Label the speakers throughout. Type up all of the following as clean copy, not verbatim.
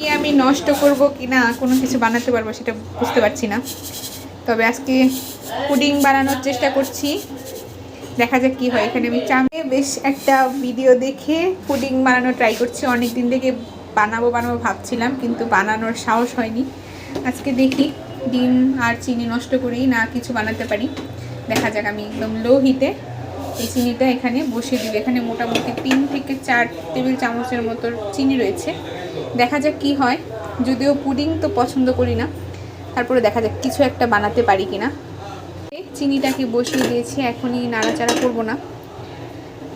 Speaker 1: কি আমি নষ্ট করব কি না, কোনো কিছু বানাতে পারবো সেটা বুঝতে পারছি না। তবে আজকে পুডিং বানানোর চেষ্টা করছি, দেখা যাক কি হয়। এখানে আমি চামে বেশ একটা ভিডিও দেখে পুডিং বানানো ট্রাই করছি। অনেক দিন থেকে বানাবো ভাবছিলাম, কিন্তু বানানোর সাহস হয়নি। আজকে দেখি ডিম আর চিনি নষ্ট করেই না কিছু বানাতে পারি। দেখা যাক। আমি একদম লো হিটে এই চিনিটা এখানে বসিয়ে দিব। এখানে মোটামুটি 3 থেকে 4 টেবিল চামচের মতো চিনি রয়েছে। দেখা যাক কি হয়। যদিও পুডিং তো পছন্দ করি না, তারপরে দেখা যাক কিছু একটা বানাতে পারি কিনা। চিনিটাকে বসিয়ে দিয়েছি, এখনই নাড়াচাড়া করব না,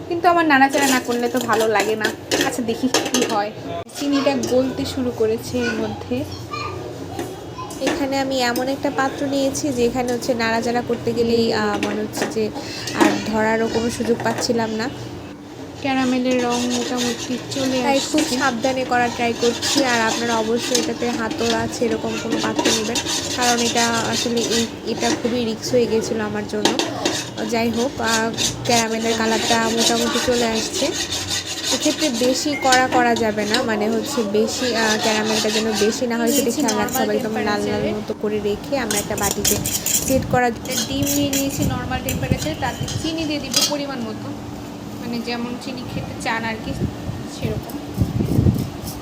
Speaker 1: কিন্তু আমার নাড়াচাড়া না করলে তো ভালো লাগে না। আচ্ছা দেখি কি হয়। চিনিটা গলতে শুরু করেছে এর মধ্যে।
Speaker 2: এখানে আমি এমন একটা পাত্র নিয়েছি যেখানে হচ্ছে নাড়াচাড়া করতে গেলেই মনে হচ্ছে যে আর ধরারও কোনো সুযোগ পাচ্ছিলাম না।
Speaker 1: ক্যারামেলের রং মোটামুটি চলে
Speaker 2: তাই
Speaker 1: আসছে।
Speaker 2: খুব সাবধানে করার ট্রাই করছি। আর আপনারা অবশ্যই এটাতে হাতল আছে এরকম কোনো পাত্র নেবেন, কারণ এটা আসলে এটা খুবই রিস্ক হয়ে গেছিলো আমার জন্য। যাই হোক, ক্যারামেলের কালারটা মোটামুটি চলে আসছে। এক্ষেত্রে বেশি করা যাবে না, মানে হচ্ছে বেশি ক্যারামেলটা যেন বেশি না হয় সেটা খেয়াল রাখতে হবে। একদম লাল লাল মতো করে রেখে আমরা একটা বাটিতে সেট করা।
Speaker 1: ডিম নিয়ে নিয়েছি নর্মাল টেম্পারেচারে, তাতে চিনি দিয়ে দিব পরিমাণ মতো, মানে যেমন চিনি খেতে চান আর কি সেরকম।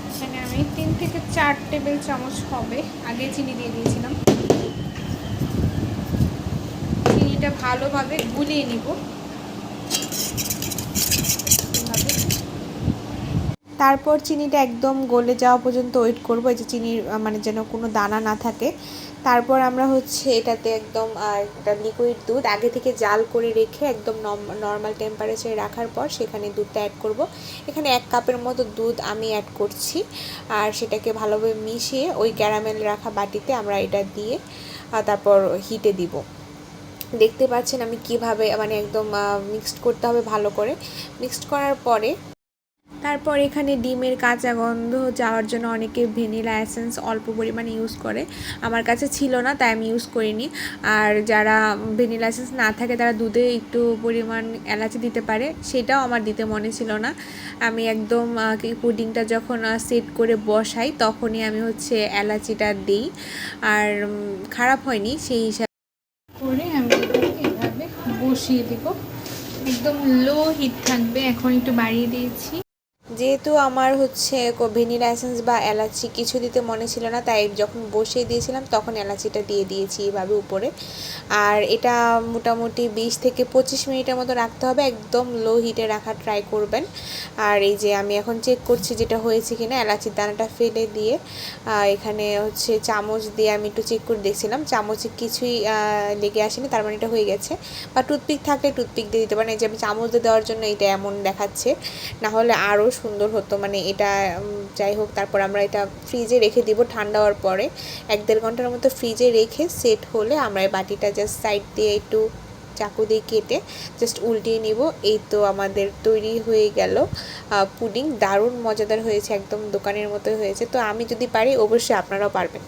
Speaker 1: এখানে আমি 3 থেকে 4 টেবিল চামচ হবে, আগে চিনি দিয়ে দিয়েছিলাম। চিনিটা ভালোভাবে গুলিয়ে নিব।
Speaker 2: তারপর চিনিটা একদম গলে যাওয়া পর্যন্ত ওয়েট করবো, এই যে চিনির মানে যেন কোনো দানা না থাকে। তারপর আমরা হচ্ছে এটাতে একদম একটা লিকুইড দুধ আগে থেকে জাল করে রেখে একদম নর্মাল টেম্পারেচারে রাখার পর সেখানে দুধটা অ্যাড করব। এখানে 1 কাপের মতো দুধ আমি অ্যাড করছি, আর সেটাকে ভালোভাবে মিশিয়ে ওই ক্যারামেল রাখা বাটিতে আমরা এটা দিয়ে তারপর হিটে দিব। দেখতে পাচ্ছেন আমি কিভাবে মানে একদম মিক্সড করতে হবে ভালো করে। মিক্সড করার পরে তারপর এখানে ডিমের কাঁচা গন্ধ যাওয়ার জন্য অনেকে ভ্যানিলা এসেন্স অল্প পরিমাণে ইউজ করে। আমার কাছে ছিল না তাই আমি ইউজ করিনি। আর যারা ভ্যানিলা এসেন্স না থাকে তারা দুধে একটু পরিমাণ এলাচি দিতে পারে, সেটাও আমার দিতে মনে ছিল না। আমি একদম পুডিংটা যখন সেট করে বসাই তখনই আমি হচ্ছে এলাচিটা দিই, আর খারাপ হয়নি সেই হিসাবে
Speaker 1: করে আমি এভাবে বসিয়ে দেব। একদম লো হিট থাকবে। এখন একটু বাড়িয়ে দিয়েছি।
Speaker 2: যেহেতু আমার হচ্ছে ভ্যানিলা এসেন্স বা এলাচি কিছু দিতে মনে ছিল না, তাই যখন বসিয়ে দিয়েছিলাম তখন এলাচিটা দিয়ে দিয়েছি এভাবে উপরে। আর এটা মোটামুটি 20 থেকে 25 মিনিটের মতো রাখতে হবে, একদম লো হিটে রাখার ট্রাই করবেন। আর এই যে আমি এখন চেক করছি যেটা হয়েছে কিনা। এলাচির দানাটা ফেলে দিয়ে এখানে হচ্ছে চামচ দিয়ে আমি একটু চেক করে দেখছিলাম, চামচে কিছুই লেগে আসেনি, তার মানে এটা হয়ে গেছে। বা টুথপিক থাকলে টুথপিক দিয়ে দিতে পারেন। এই যে আমি চামচ দিয়ে দেওয়ার জন্য এটা এমন দেখাচ্ছে, না হলে আরও সুন্দর হতো মানে এটা। যাই হোক, তারপর আমরা এটা ফ্রিজে রেখে দিব ঠান্ডা হওয়ার পরে। 1-1.5 ঘন্টার মতো ফ্রিজে রেখে সেট হলে আমরা এই বাটিটা জাস্ট সাইড দিয়ে একটু চাকু দিয়ে কেটে জাস্ট উল্টিয়ে নিব। এই তো আমাদের তৈরি হয়ে গেল পুডিং। দারুণ মজাদার হয়েছে, একদম দোকানের মতো হয়েছে। তো আমি যদি পারি অবশ্যই আপনারাও পারবেন।